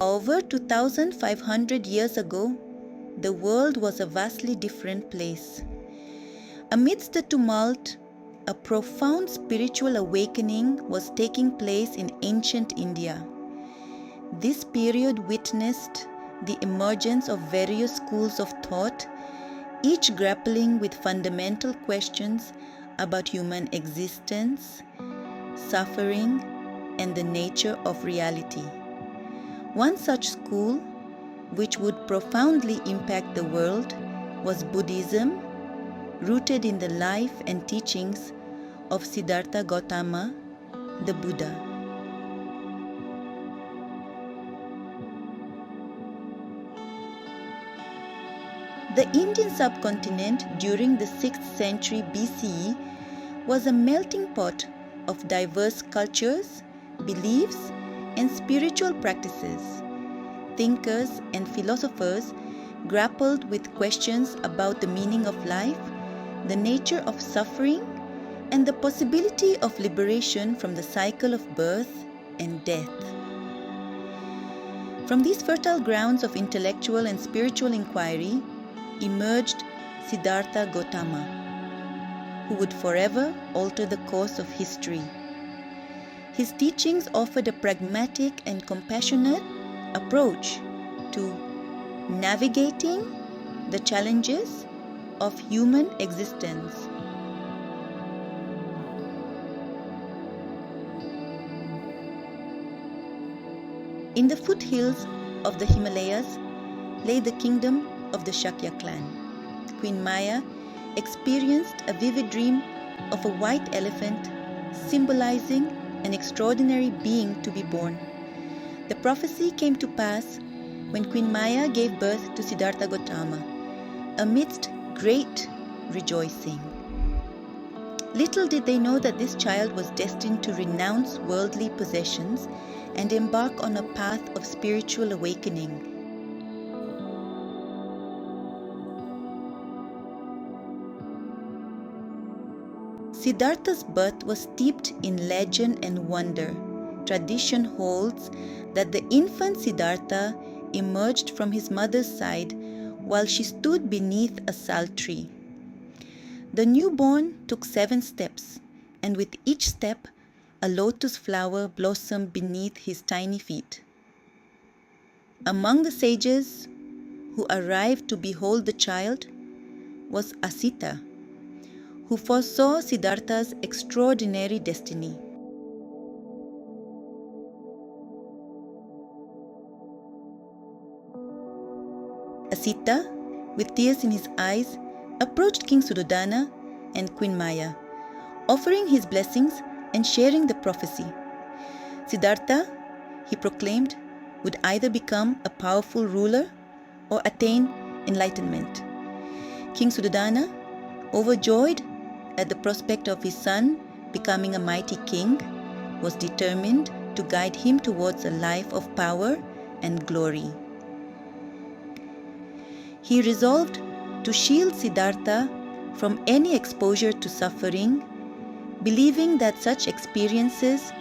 Over 2,500 years ago, the world was a vastly different place. Amidst the tumult, a profound spiritual awakening was taking place in ancient India. This period witnessed the emergence of various schools of thought, each grappling with fundamental questions about human existence, suffering, and the nature of reality. One such school, which would profoundly impact the world, was Buddhism, rooted in the life and teachings of Siddhartha Gautama, the Buddha. The Indian subcontinent during the 6th century BCE was a melting pot of diverse cultures, beliefs, and spiritual practices. Thinkers and philosophers grappled with questions about the meaning of life, the nature of suffering, and the possibility of liberation from the cycle of birth and death. From these fertile grounds of intellectual and spiritual inquiry emerged Siddhartha Gautama, who would forever alter the course of history. His teachings offered a pragmatic and compassionate approach to navigating the challenges of human existence. In the foothills of the Himalayas lay the kingdom of the Shakya clan. Queen Maya experienced a vivid dream of a white elephant symbolizing an extraordinary being to be born. The prophecy came to pass when Queen Maya gave birth to Siddhartha Gautama, amidst great rejoicing. Little did they know that this child was destined to renounce worldly possessions and embark on a path of spiritual awakening. Siddhartha's birth was steeped in legend and wonder. Tradition holds that the infant Siddhartha emerged from his mother's side while she stood beneath a sal tree. The newborn took 7 steps, and with each step, a lotus flower blossomed beneath his tiny feet. Among the sages who arrived to behold the child was Asita, who foresaw Siddhartha's extraordinary destiny. Asita, with tears in his eyes, approached King Suddhodana and Queen Maya, offering his blessings and sharing the prophecy. Siddhartha, he proclaimed, would either become a powerful ruler or attain enlightenment. King Suddhodana, overjoyed at the prospect of his son becoming a mighty king, was determined to guide him towards a life of power and glory. He resolved to shield Siddhartha from any exposure to suffering, believing that such experiences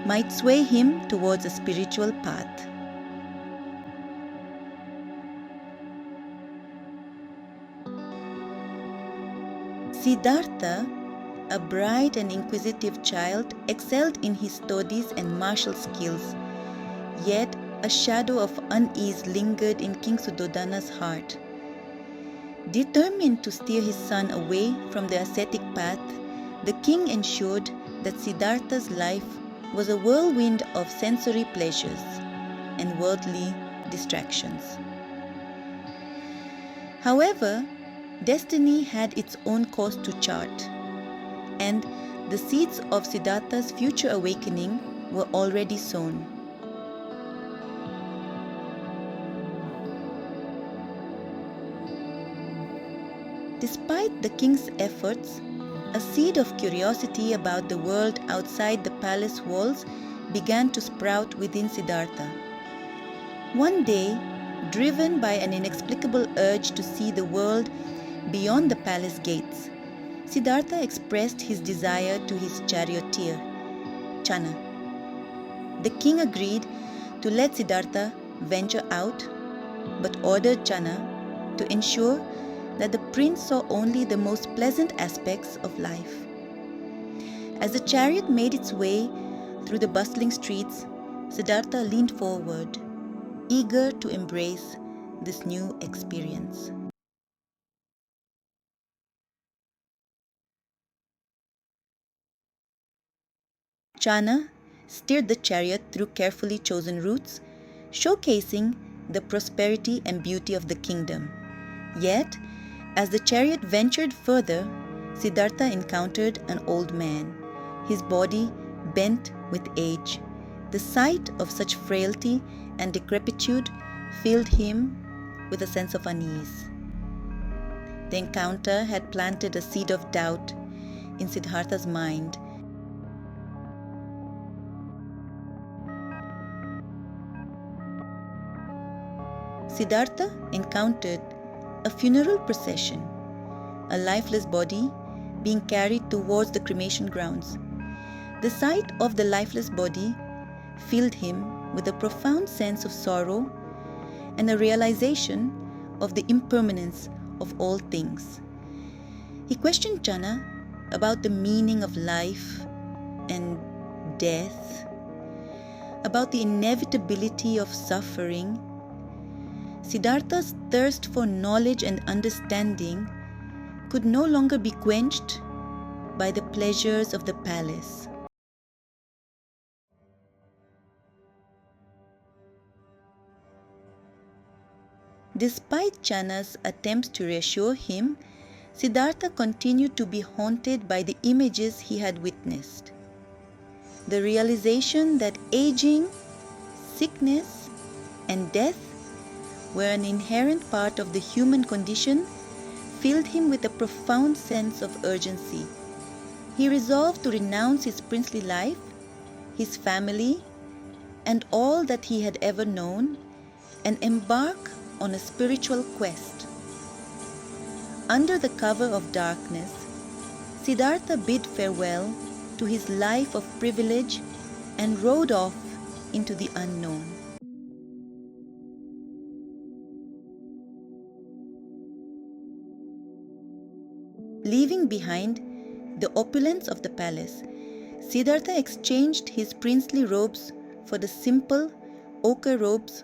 might sway him towards a spiritual path. Siddhartha, a bright and inquisitive child, excelled in his studies and martial skills, yet a shadow of unease lingered in King Suddhodana's heart. Determined to steer his son away from the ascetic path, the king ensured that Siddhartha's life was a whirlwind of sensory pleasures and worldly distractions. However, destiny had its own course to chart, and the seeds of Siddhartha's future awakening were already sown. Despite the king's efforts, a seed of curiosity about the world outside the palace walls began to sprout within Siddhartha. One day, driven by an inexplicable urge to see the world beyond the palace gates, Siddhartha expressed his desire to his charioteer, Channa. The king agreed to let Siddhartha venture out, but ordered Chana to ensure that the prince saw only the most pleasant aspects of life. As the chariot made its way through the bustling streets, Siddhartha leaned forward, eager to embrace this new experience. Chana steered the chariot through carefully chosen routes, showcasing the prosperity and beauty of the kingdom. Yet, as the chariot ventured further, Siddhartha encountered an old man, his body bent with age. The sight of such frailty and decrepitude filled him with a sense of unease. The encounter had planted a seed of doubt in Siddhartha's mind. Siddhartha encountered a funeral procession, a lifeless body being carried towards the cremation grounds. The sight of the lifeless body filled him with a profound sense of sorrow and a realization of the impermanence of all things. He questioned Chana about the meaning of life and death, about the inevitability of suffering. Siddhartha's thirst for knowledge and understanding could no longer be quenched by the pleasures of the palace. Despite Chana's attempts to reassure him, Siddhartha continued to be haunted by the images he had witnessed. The realization that aging, sickness, and death were an inherent part of the human condition filled him with a profound sense of urgency. He resolved to renounce his princely life, his family, and all that he had ever known, and embark on a spiritual quest. Under the cover of darkness, Siddhartha bid farewell to his life of privilege and rode off into the unknown. Leaving behind the opulence of the palace, Siddhartha exchanged his princely robes for the simple ochre robes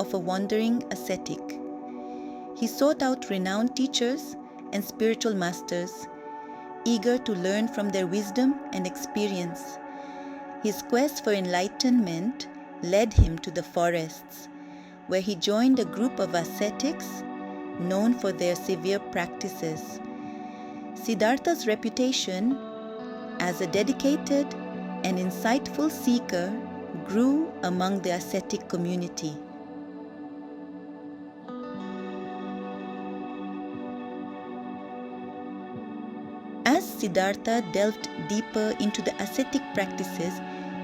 of a wandering ascetic. He sought out renowned teachers and spiritual masters, eager to learn from their wisdom and experience. His quest for enlightenment led him to the forests, where he joined a group of ascetics known for their severe practices. Siddhartha's reputation as a dedicated and insightful seeker grew among the ascetic community. As Siddhartha delved deeper into the ascetic practices,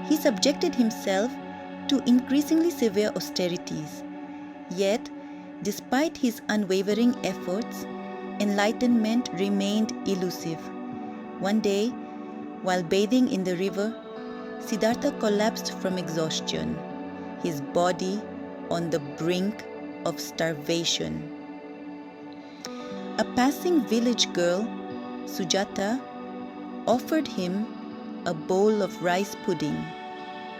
he subjected himself to increasingly severe austerities. Yet, despite his unwavering efforts, enlightenment remained elusive. One day, while bathing in the river, Siddhartha collapsed from exhaustion, his body on the brink of starvation. A passing village girl, Sujata, offered him a bowl of rice pudding,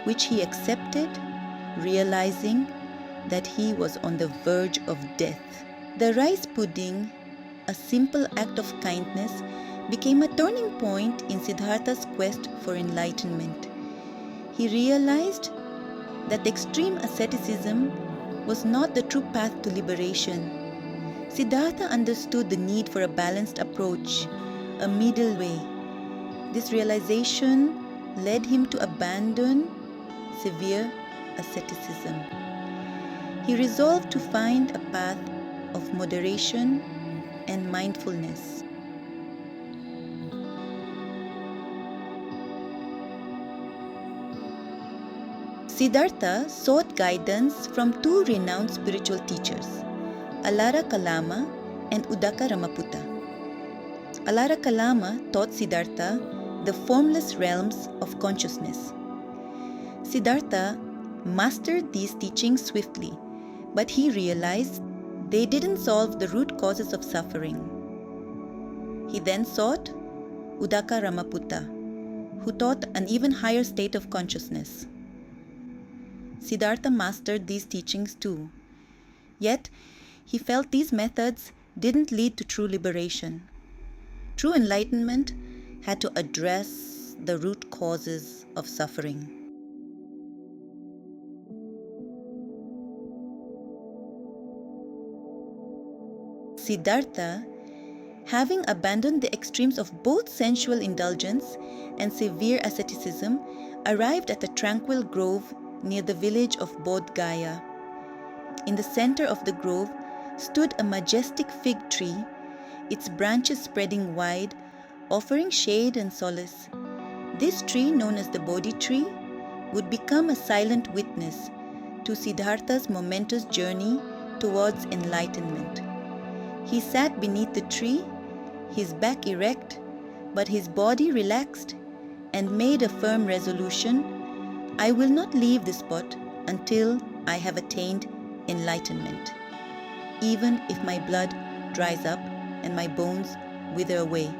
which he accepted, realizing that he was on the verge of death. The rice pudding, a simple act of kindness, became a turning point in Siddhartha's quest for enlightenment. He realized that extreme asceticism was not the true path to liberation. Siddhartha understood the need for a balanced approach, a middle way. This realization led him to abandon severe asceticism. He resolved to find a path of moderation and mindfulness. Siddhartha sought guidance from two renowned spiritual teachers, Alara Kalama and Udaka Ramaputta. Alara Kalama taught Siddhartha the formless realms of consciousness. Siddhartha mastered these teachings swiftly, But he realized they didn't solve the root causes of suffering. He then sought Udaka Ramaputta, who taught an even higher state of consciousness. Siddhartha mastered these teachings too. Yet, he felt these methods didn't lead to true liberation. True enlightenment had to address the root causes of suffering. Siddhartha, having abandoned the extremes of both sensual indulgence and severe asceticism, arrived at a tranquil grove near the village of Bodh Gaya. In the center of the grove stood a majestic fig tree, its branches spreading wide, offering shade and solace. This tree, known as the Bodhi tree, would become a silent witness to Siddhartha's momentous journey towards enlightenment. He sat beneath the tree, his back erect, but his body relaxed, and made a firm resolution: I will not leave this spot until I have attained enlightenment, even if my blood dries up and my bones wither away.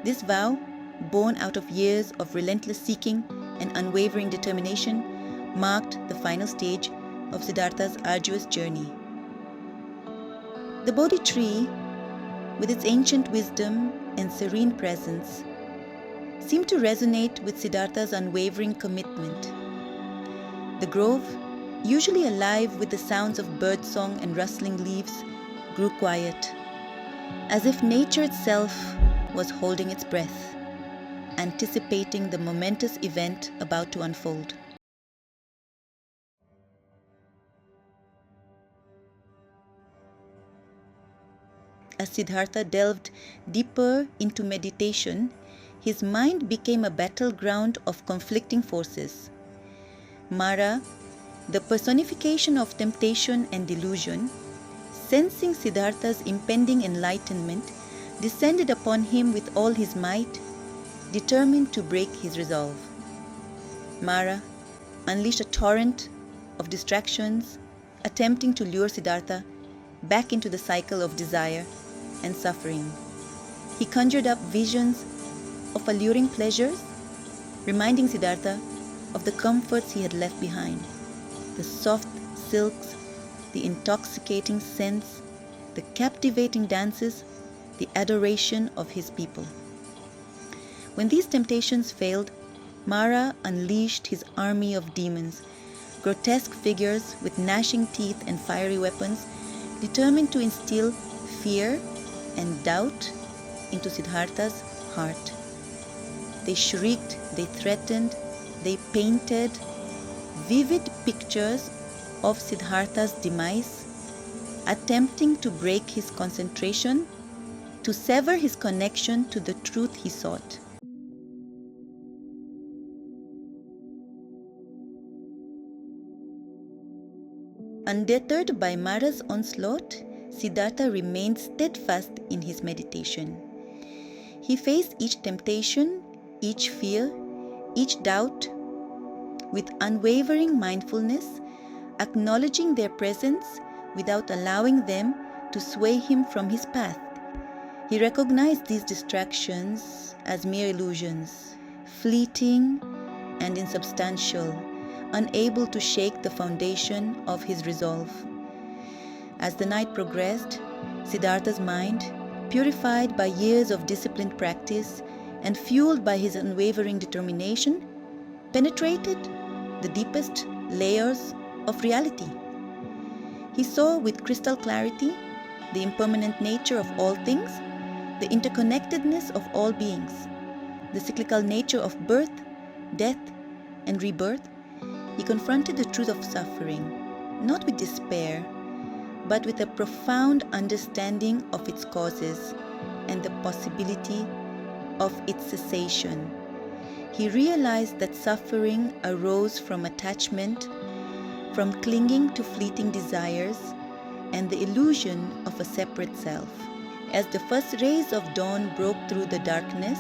This vow, born out of years of relentless seeking and unwavering determination, marked the final stage of Siddhartha's arduous journey. The Bodhi tree, with its ancient wisdom and serene presence, seemed to resonate with Siddhartha's unwavering commitment. The grove, usually alive with the sounds of birdsong and rustling leaves, grew quiet, as if nature itself was holding its breath, anticipating the momentous event about to unfold. As Siddhartha delved deeper into meditation, his mind became a battleground of conflicting forces. Mara, the personification of temptation and delusion, sensing Siddhartha's impending enlightenment, descended upon him with all his might, determined to break his resolve. Mara unleashed a torrent of distractions, attempting to lure Siddhartha back into the cycle of desire and suffering. He conjured up visions of alluring pleasures, reminding Siddhartha of the comforts he had left behind: the soft silks, the intoxicating scents, the captivating dances, the adoration of his people. When these temptations failed, Mara unleashed his army of demons, grotesque figures with gnashing teeth and fiery weapons, determined to instill fear and doubt into Siddhartha's heart. They shrieked, they threatened, they painted vivid pictures of Siddhartha's demise, attempting to break his concentration, to sever his connection to the truth he sought. Undeterred by Mara's onslaught, Siddhartha remained steadfast in his meditation. He faced each temptation, each fear, each doubt with unwavering mindfulness, acknowledging their presence without allowing them to sway him from his path. He recognized these distractions as mere illusions, fleeting and insubstantial, unable to shake the foundation of his resolve. As the night progressed, Siddhartha's mind, purified by years of disciplined practice and fueled by his unwavering determination, penetrated the deepest layers of reality. He saw with crystal clarity the impermanent nature of all things, the interconnectedness of all beings, the cyclical nature of birth, death, and rebirth. He confronted the truth of suffering, not with despair, but with a profound understanding of its causes and the possibility of its cessation. He realized that suffering arose from attachment, from clinging to fleeting desires, and the illusion of a separate self. As the first rays of dawn broke through the darkness,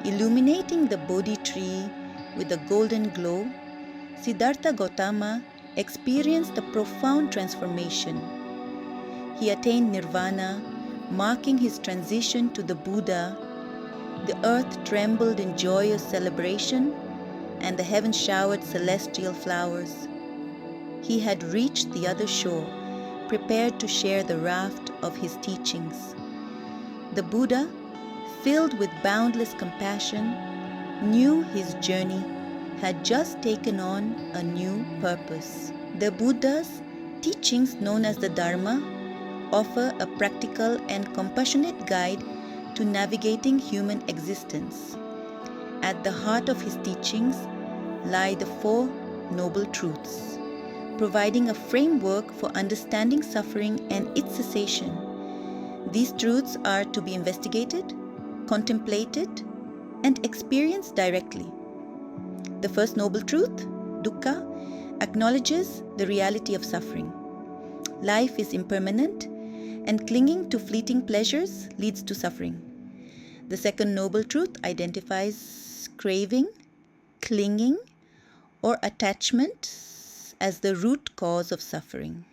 illuminating the Bodhi tree with a golden glow, Siddhartha Gautama experienced a profound transformation. He attained nirvana, marking his transition to the Buddha. The earth trembled in joyous celebration, and the heavens showered celestial flowers. He had reached the other shore, prepared to share the raft of his teachings. The Buddha, filled with boundless compassion, knew his journey had just taken on a new purpose. The Buddha's teachings, known as the Dharma, offer a practical and compassionate guide to navigating human existence. At the heart of his teachings lie the Four Noble Truths, providing a framework for understanding suffering and its cessation. These truths are to be investigated, contemplated, and experienced directly. The first noble truth, dukkha, acknowledges the reality of suffering. Life is impermanent, and clinging to fleeting pleasures leads to suffering. The second noble truth identifies craving, clinging, or attachment as the root cause of suffering.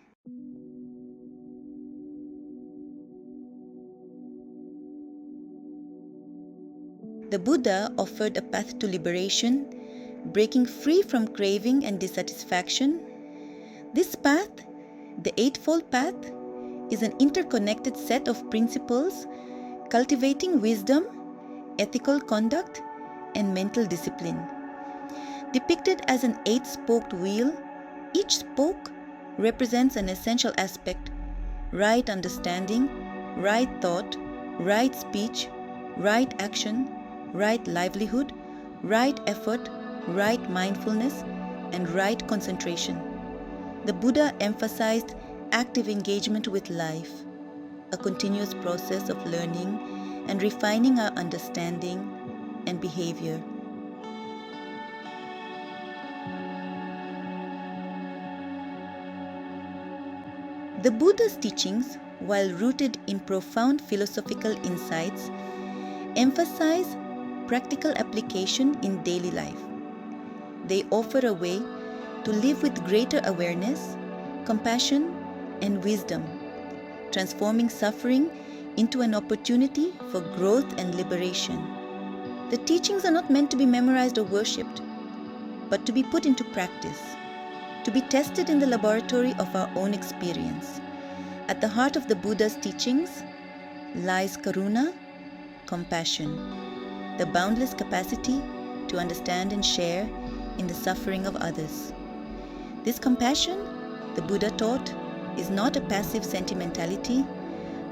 The Buddha offered a path to liberation, breaking free from craving and dissatisfaction. This path, the Eightfold Path, is an interconnected set of principles cultivating wisdom, ethical conduct, and mental discipline. Depicted as an eight-spoked wheel, each spoke represents an essential aspect: right understanding, right thought, right speech, right action, right livelihood, right effort, right mindfulness, and right concentration. The Buddha emphasized active engagement with life, a continuous process of learning and refining our understanding and behavior. The Buddha's teachings, while rooted in profound philosophical insights, emphasize practical application in daily life. They offer a way to live with greater awareness, compassion, and wisdom, transforming suffering into an opportunity for growth and liberation. The teachings are not meant to be memorized or worshipped, but to be put into practice, to be tested in the laboratory of our own experience. At the heart of the Buddha's teachings lies karuna, compassion, the boundless capacity to understand and share in the suffering of others. This compassion, the Buddha taught, is not a passive sentimentality,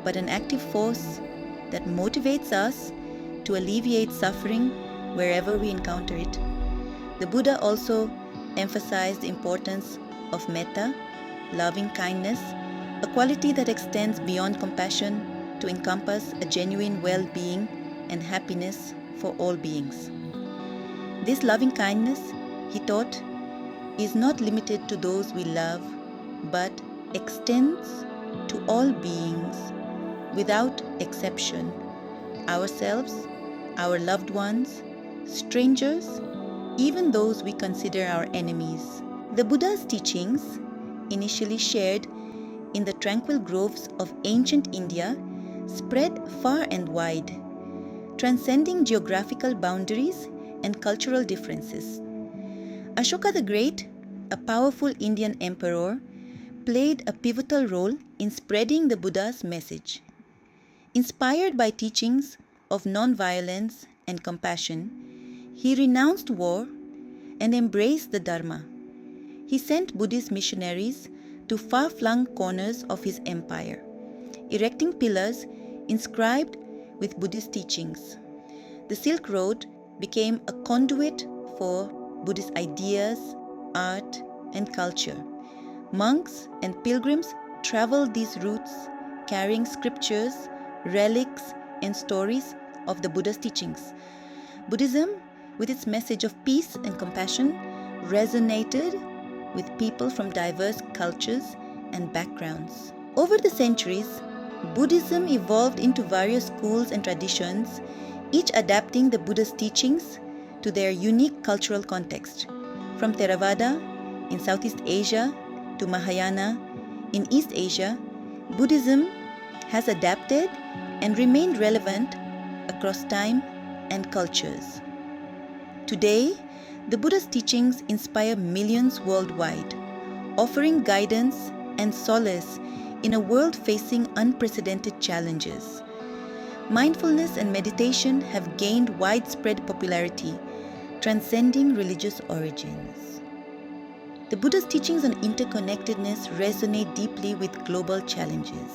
but an active force that motivates us to alleviate suffering wherever we encounter it. The Buddha also emphasized the importance of metta, loving kindness, a quality that extends beyond compassion to encompass a genuine well-being and happiness for all beings. This loving kindness, he taught, is not limited to those we love, but extends to all beings without exception, ourselves, our loved ones, strangers, even those we consider our enemies. The Buddha's teachings, initially shared in the tranquil groves of ancient India, spread far and wide, transcending geographical boundaries and cultural differences. Ashoka the Great, a powerful Indian emperor, played a pivotal role in spreading the Buddha's message. Inspired by teachings of non-violence and compassion, he renounced war and embraced the Dharma. He sent Buddhist missionaries to far-flung corners of his empire, erecting pillars inscribed with Buddhist teachings. The Silk Road became a conduit for Buddhist ideas, art, and culture. Monks and pilgrims traveled these routes, carrying scriptures, relics, and stories of the Buddha's teachings. Buddhism, with its message of peace and compassion, resonated with people from diverse cultures and backgrounds. Over the centuries, Buddhism evolved into various schools and traditions, each adapting the Buddha's teachings to their unique cultural context. From Theravada in Southeast Asia to Mahayana in East Asia, Buddhism has adapted and remained relevant across time and cultures. Today, the Buddha's teachings inspire millions worldwide, offering guidance and solace in a world facing unprecedented challenges. Mindfulness and meditation have gained widespread popularity, transcending religious origins. The Buddha's teachings on interconnectedness resonate deeply with global challenges.